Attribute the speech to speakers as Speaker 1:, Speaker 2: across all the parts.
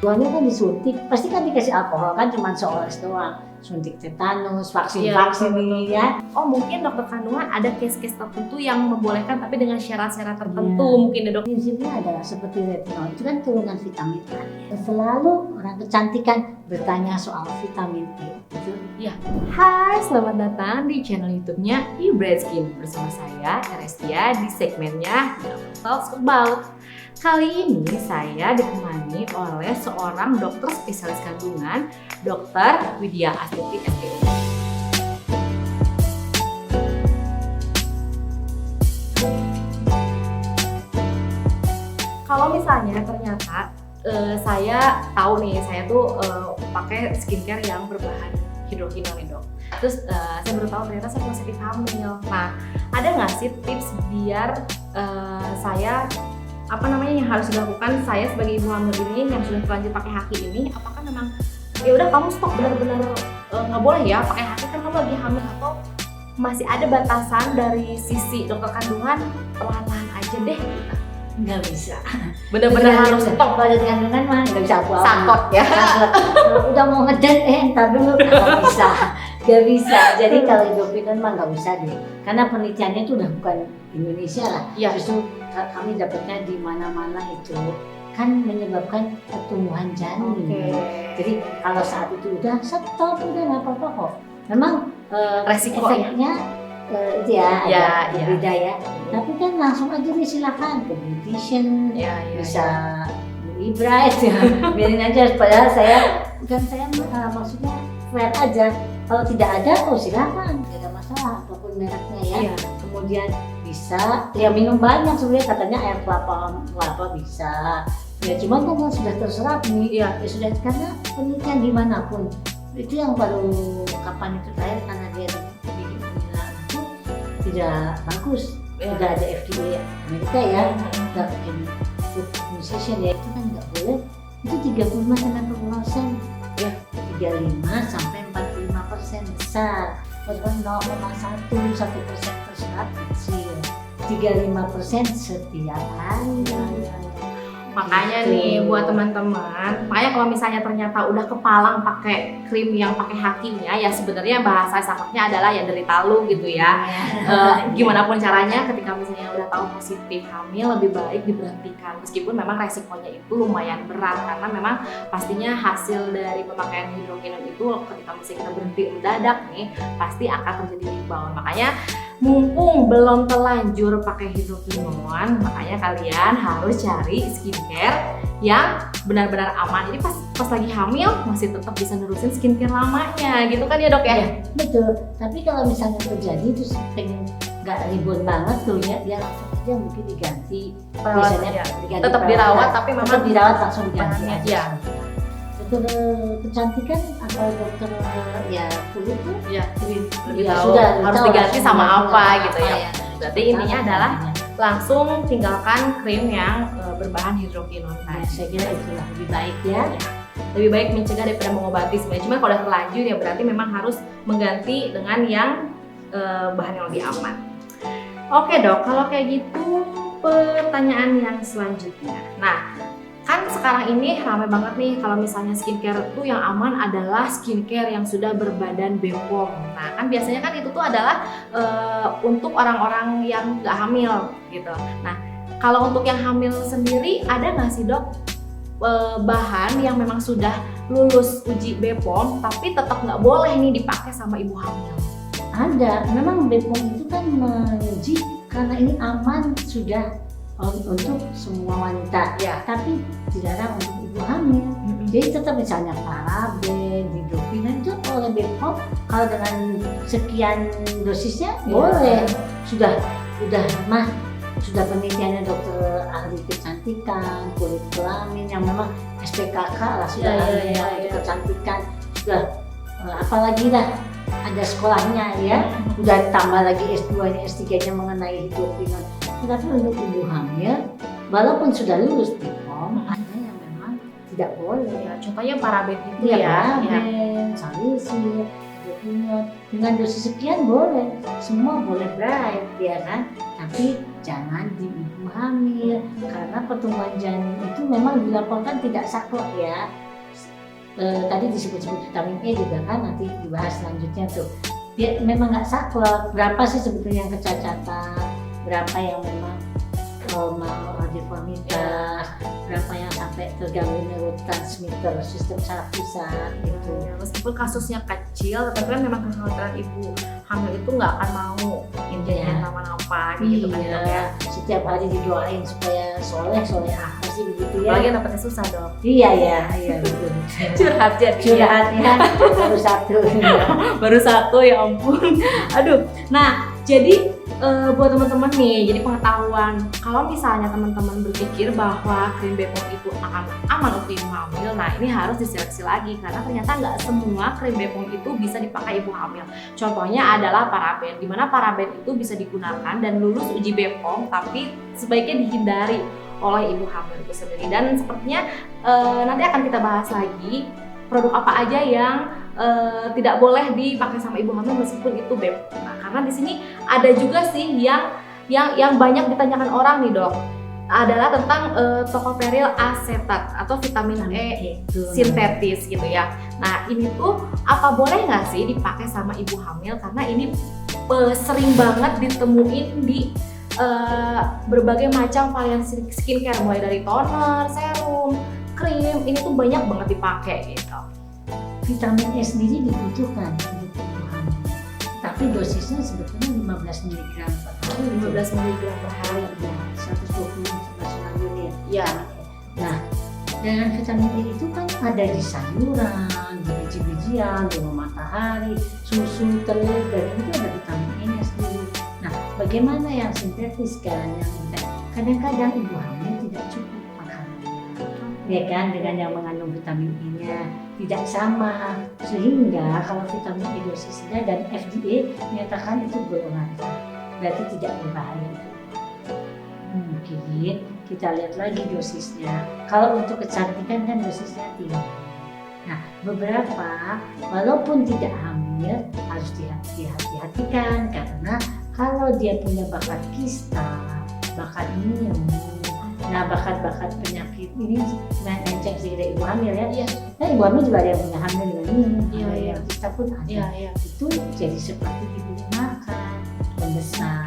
Speaker 1: Tuanya kan disuntik, pasti kan dikasih alkohol kan cuma seoles doang. Suntik tetanus, vaksin-vaksin ini ya.
Speaker 2: Oh mungkin dokter kandungan ada case-case tertentu yang membolehkan tapi dengan syarat-syarat tertentu mungkin ya dok.
Speaker 1: Prinsipnya adalah seperti retinol, itu kan turunan vitamin A. Selalu orang kecantikan bertanya soal vitamin E. Gitu.
Speaker 2: Ya. Hai, selamat datang di channel YouTube-nya Bright Skin bersama saya Erestia di segmennya Talks About. Kali ini saya ditemani oleh seorang dokter spesialis kandungan, Dr. Widya Astuti SPP. Kalau misalnya ternyata saya tahu nih, saya tuh pakai skincare yang berbahan hidrokinol nih dok. Terus saya baru tahu ternyata saya positif hamil. Nah, ada nggak sih tips biar saya yang harus dilakukan saya sebagai ibu hamil ini yang sudah terlanjur pakai haki ini? Apakah memang ya udah kamu stop benar-benar nggak boleh ya pakai haki kan kamu lagi hamil, atau masih ada batasan dari sisi dokter kandungan perlahan-lahan aja deh gitu?
Speaker 1: Nggak bisa.
Speaker 2: Benar-benar harus stop.
Speaker 1: Kalau di kandungan mah nggak bisa apa-apa.
Speaker 2: Sakot ya.
Speaker 1: Udah mau ngeden, entar dulu nggak bisa. Nggak bisa. Jadi kalau hidrokinol mah nggak bisa deh. Karena penelitiannya itu udah bukan Indonesia lah.
Speaker 2: Ya.
Speaker 1: Justru kami dapatnya di mana-mana itu kan menyebabkan pertumbuhan janin. Jadi kalau saat itu udah stop, udah nggak apa-apa kok. Memang
Speaker 2: Resiko
Speaker 1: efeknya itu ya,
Speaker 2: Ya,
Speaker 1: ada
Speaker 2: ya.
Speaker 1: beda ya. Tapi kan langsung aja nih silakan ke beautician, bisa beli bright ya. Biarin aja. Padahal saya maksudnya fair aja. Kalau tidak ada, silakan, tidak ada masalah apapun mereknya ya.
Speaker 2: Iya.
Speaker 1: Kemudian bisa ya minum banyak sebenarnya, katanya air kelapa bisa. Ya cuman kan sudah terserap nih.
Speaker 2: Iya.
Speaker 1: Ya sudah, karena penelitian dimanapun itu yang baru kapan itu terakhir karena dia bikin penilaian itu tidak bagus. Tidak ada FDA Amerika ya, nggak bikin food nutrition ya, itu kan nggak boleh. Itu 35% ya, 35 sampai 45% besar. Kalau 0,1% terserap kecil, 35% setiap hari.
Speaker 2: Makanya nih buat teman-teman, makanya kalau misalnya ternyata udah kepalang pakai krim yang pakai hakinya, ya sebenarnya bahasa sakitnya adalah ya derita lu gitu ya. Gimana pun caranya, ketika misalnya udah tahu positif hamil, lebih baik diberhentikan. Meskipun memang resikonya itu lumayan berat, karena memang pastinya hasil dari pemakaian hidrokinol itu ketika misalnya kita berhenti mendadak nih, pasti akan terjadi rebound. Makanya mumpung belum terlanjur pakai hidrokinon, makanya kalian harus cari skincare yang benar-benar aman. Jadi pas lagi hamil masih tetap bisa nerusin skincare lamanya, gitu kan ya dok ya?
Speaker 1: Ya betul. Tapi kalau misalnya terjadi terus pengen nggak ribut banget tuh ya, dia langsung aja mungkin diganti. Biasanya diganti
Speaker 2: tetap dirawat, tapi memang
Speaker 1: tetap dirawat langsung diganti
Speaker 2: bahannya,
Speaker 1: aja.
Speaker 2: ya.
Speaker 1: Dokter kecantikan atau dokter ya kulit tuh
Speaker 2: Ya, lebih
Speaker 1: ya
Speaker 2: tahu
Speaker 1: sudah,
Speaker 2: harus
Speaker 1: tahu
Speaker 2: diganti
Speaker 1: langsung
Speaker 2: sama
Speaker 1: ganti
Speaker 2: apa gitu ya.
Speaker 1: ya.
Speaker 2: Berarti intinya adalah langsung tinggalkan krim yang berbahan hidrokinol.
Speaker 1: Nah, saya kira itulah lebih baik ya.
Speaker 2: Lebih baik mencegah daripada mengobati sebenarnya. Cuma kalau udah terlanjur ya berarti memang harus mengganti dengan yang bahan yang lebih aman. Oke dok, kalau kayak gitu pertanyaan yang selanjutnya. Nah, kan sekarang ini ramai banget nih kalau misalnya skincare itu yang aman adalah skincare yang sudah berbadan BPOM. Nah, kan biasanya kan itu tuh adalah untuk orang-orang yang nggak hamil gitu. Nah, kalau untuk yang hamil sendiri ada nggak sih dok bahan yang memang sudah lulus uji BPOM tapi tetap nggak boleh nih dipakai sama ibu hamil?
Speaker 1: Ada, memang BPOM itu kan menguji karena ini aman sudah untuk semua wanita,
Speaker 2: Ya.
Speaker 1: tapi dilarang untuk ibu hamil. Jadi tetap misalnya paraben, hidrokinon itu oleh BPOM kalau dengan sekian dosisnya boleh. Sudah penelitiannya dokter ahli kecantikan, kulit kelamin yang memang SPKK lah sudah ahli kecantikan, sudah apalagi lah ada sekolahnya ya, udah tambah lagi S2-nya, S3-nya mengenai hidrokinon. Tetapi untuk ibu hamil, walaupun sudah lulus BPOM, ada yang memang tidak boleh.
Speaker 2: Ya, contohnya paraben itu
Speaker 1: paraben, salicylic, hidrokinon dengan dosis sekian boleh, semua boleh bright ya kan. tapi jangan di ibu hamil karena pertumbuhan janin itu memang dilaporkan tidak saklek ya. Tadi disebut-sebut vitamin E juga kan, nanti dibahas selanjutnya tuh. Dia memang nggak saklek. Berapa sih sebetulnya yang kecacatan, berapa yang memang malformitas, berapa yang sampai terganggu neurotransmitter sistem saraf pusat gitu.
Speaker 2: Ya, meskipun kasusnya kecil, tapi kan memang kekhawatiran ibu hamil itu nggak akan mau injekin nama-nama gitu kan dok ya.
Speaker 1: Setiap hari didoain supaya soleh apa sih begitu ya.
Speaker 2: Apalagi dapetnya susah dok.
Speaker 1: Iya betul.
Speaker 2: Curhat jadi.
Speaker 1: Curhat ya, baru satu.
Speaker 2: Baru satu ya ampun. Aduh. Nah jadi buat teman-teman nih, jadi pengetahuan kalau misalnya teman-teman berpikir bahwa krim Bepom itu akan aman untuk ibu hamil, nah ini harus diseleksi lagi karena ternyata nggak semua krim Bepom itu bisa dipakai ibu hamil. Contohnya adalah paraben, di mana paraben itu bisa digunakan dan lulus uji Bepom, tapi sebaiknya dihindari oleh ibu hamil itu sendiri. Dan sepertinya nanti akan kita bahas lagi produk apa aja yang tidak boleh dipakai sama ibu hamil meskipun itu Bepom. Nah, karena di sini ada juga sih yang banyak ditanyakan orang nih dok, adalah tentang tocopherol asetat atau vitamin E sintetis gitu ya. Nah ini tuh apa boleh nggak sih dipakai sama ibu hamil karena ini sering banget ditemuin di berbagai macam varian skincare mulai dari toner, serum, krim, ini tuh banyak banget dipakai gitu.
Speaker 1: Vitamin E sendiri dibutuhkan untuk ibu hamil, tapi dosisnya sebetulnya 15 mg per hari.
Speaker 2: 15 mg per hari
Speaker 1: ya, 120 unit.
Speaker 2: Ya.
Speaker 1: Nah, dengan vitamin E itu kan ada di sayuran, di biji-bijian, di matahari, susu, telur, dan itu ada vitamin E-nya sendiri. Nah, bagaimana yang sintetis kan? Yang kadang-kadang ibu hamil tidak cukup makanannya, ya kan? Dengan yang mengandung vitamin E-nya tidak sama, sehingga kalau vitamin E dosisnya dan FDA menyatakan itu golongan, berarti tidak berbahaya. Mungkin kita lihat lagi dosisnya. Kalau untuk kecantikan kan dosisnya tinggi. Nah, beberapa walaupun tidak hamil harus dihati-hatikan karena kalau dia punya bakat kista, bakat minum, nah bakat-bakat penyakit ini menceng sehingga ibu hamil ya.
Speaker 2: Iya.
Speaker 1: Nah ibu hamil juga ada yang punya hamil dengan minum,
Speaker 2: Iya,
Speaker 1: ada
Speaker 2: iya.
Speaker 1: yang kista pun ada.
Speaker 2: Iya.
Speaker 1: Itu jadi seperti diberi makan, membesar.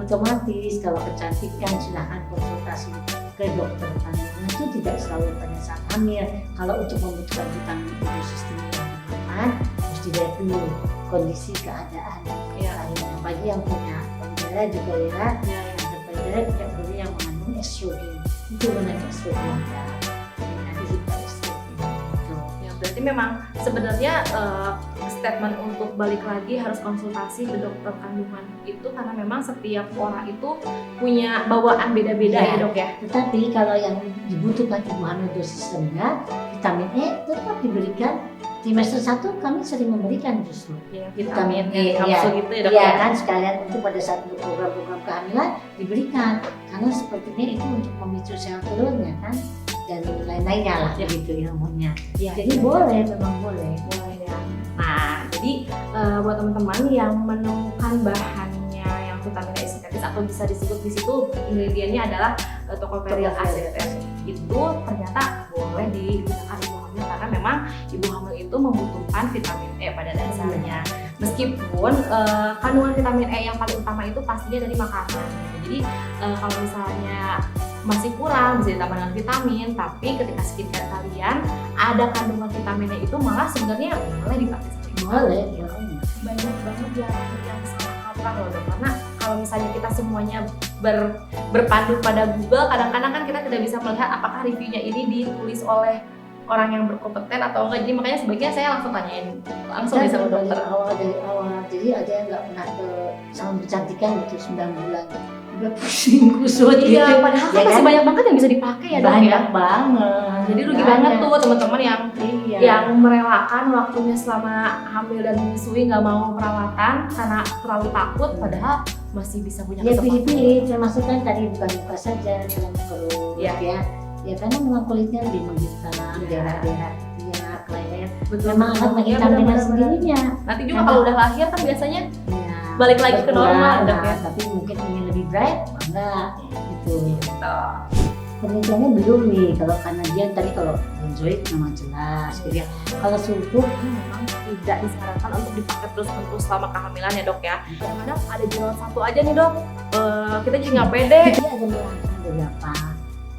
Speaker 1: Otomatis kalau kecantikan silahkan konsultasi ke dokter kandungan, itu tidak selalu pada saat hamil. Kalau untuk membutuhkan vitamin E dosis tinggi yang dimakan harus dilihat dulu kondisi keadaan.
Speaker 2: Iya.
Speaker 1: Lainnya bagi yang punya payudara juga ya,
Speaker 2: Iya.
Speaker 1: ada payudara tidak boleh yang mengandung estrogen, itu benar estrogen ya. Nanti hiperestrogen gitu.
Speaker 2: Ya, berarti memang sebenarnya statement untuk balik lagi harus konsultasi ke dokter kandungan itu karena memang setiap orang itu punya bawaan beda-beda
Speaker 1: Ya.
Speaker 2: ya dok ya.
Speaker 1: Tetapi kalau yang dibutuhkan ibu hamil dosis rendah, vitamin E tetap diberikan. Trimester 1 kami sering memberikan justru
Speaker 2: Ya,
Speaker 1: vitamin E,
Speaker 2: kapsul gitu ya dok
Speaker 1: Iya
Speaker 2: ya.
Speaker 1: kan, sekalian untuk pada saat program-program kehamilan diberikan karena sepertinya itu untuk memicu sel telurnya kan dan lain-lainnya lah
Speaker 2: Ya.
Speaker 1: gitu ilmunya.
Speaker 2: Ya,
Speaker 1: Jadi boleh, memang boleh.
Speaker 2: boleh ya. Nah, jadi buat teman-teman yang menemukan bahannya yang vitamin E sintetis atau bisa disebut di situ ingredientnya adalah tocopherol asetat, itu ternyata boleh digunakan ibu hamil karena memang ibu hamil itu membutuhkan vitamin E pada dasarnya. Meskipun kandungan vitamin E yang paling utama itu pastinya dari makanan gitu. Jadi kalau misalnya masih kurang bisa ditambah dengan vitamin, tapi ketika skincare kalian ada kandungan vitaminnya itu malah sebenarnya boleh dipakai sama ibu hamil.
Speaker 1: Boleh, ya.
Speaker 2: Banyak banget yang salah kaprah loh dok, karena kalau misalnya kita semuanya berpandu pada Google, kadang-kadang kan kita tidak bisa melihat apakah reviewnya ini ditulis oleh orang yang berkompeten atau enggak. Jadi makanya sebaiknya saya langsung tanyain langsung
Speaker 1: Kan
Speaker 2: deh sama dokter.
Speaker 1: dari awal, jadi ada yang nggak pernah ke salon kecantikan gitu 9 bulan udah pusing kusut gitu.
Speaker 2: Iya, padahal kan
Speaker 1: Ya
Speaker 2: masih
Speaker 1: kan?
Speaker 2: banyak banget yang bisa dipakai ya dok ya.
Speaker 1: Banyak banget.
Speaker 2: Jadi rugi
Speaker 1: Banyak.
Speaker 2: banget tuh teman-teman
Speaker 1: Iya.
Speaker 2: yang merelakan waktunya selama hamil dan menyusui nggak mau perawatan karena terlalu takut, padahal masih bisa punya
Speaker 1: Ya
Speaker 2: kesempatan.
Speaker 1: pilih-pilih, termasuk kan tadi bukan luka saja dalam perut
Speaker 2: Iya.
Speaker 1: ya. Ya karena memang kulitnya lebih menghitam,
Speaker 2: Iya.
Speaker 1: daerah-daerah ketiak, leher.
Speaker 2: Betul.
Speaker 1: Memang akan menghitam
Speaker 2: Iya,
Speaker 1: dengan
Speaker 2: benar-benar.
Speaker 1: sendirinya.
Speaker 2: Nanti juga kalau udah lahir kan biasanya
Speaker 1: Ya,
Speaker 2: balik lagi ke normal dok ya.
Speaker 1: Tapi mungkin ingin lebih bright, enggak gitu.
Speaker 2: Gitu.
Speaker 1: Penelitiannya belum nih, kalau karena dia tadi kalau benzoid memang jelas gitu ya. Kalau sulfur
Speaker 2: Memang tidak disarankan untuk dipakai terus-menerus selama kehamilan ya dok ya. Kadang-kadang ada jerawat satu aja nih dok, kita jadi nggak pede.
Speaker 1: dia ada merangsang beberapa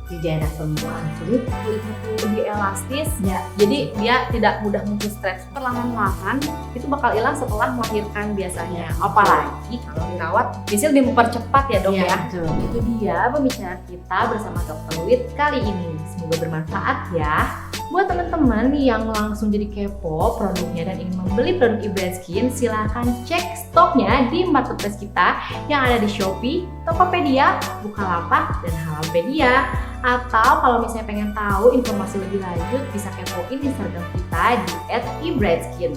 Speaker 1: di daerah permukaan kulit.
Speaker 2: Kulitnya tuh lebih elastis,
Speaker 1: Ya,
Speaker 2: jadi dia tidak mudah muncul stres. Perlahan-lahan itu bakal hilang setelah melahirkan biasanya. Apalagi kalau dirawat, bisa dipercepat ya dok ya.
Speaker 1: betul.
Speaker 2: Itu dia pembicaraan kita bersama Dr. Wit kali ini. Semoga bermanfaat ya. Buat teman-teman yang langsung jadi kepo produknya dan ingin membeli produk eBright Skin, silahkan cek stoknya di marketplace kita yang ada di Shopee, Tokopedia, Bukalapak, dan Halalpedia. Atau kalau misalnya pengen tahu informasi lebih lanjut, bisa kepoin Instagram kita di @ebrightskin.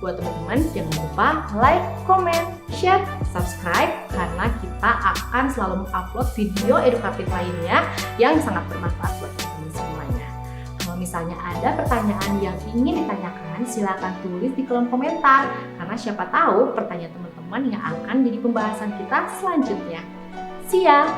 Speaker 2: Buat teman-teman, jangan lupa like, comment, share, subscribe, karena kita akan selalu mengupload video edukatif lainnya yang sangat bermanfaat buat teman-teman semuanya. Kalau misalnya ada pertanyaan yang ingin ditanyakan, silakan tulis di kolom komentar, karena siapa tahu pertanyaan teman-teman yang akan jadi pembahasan kita selanjutnya. See ya!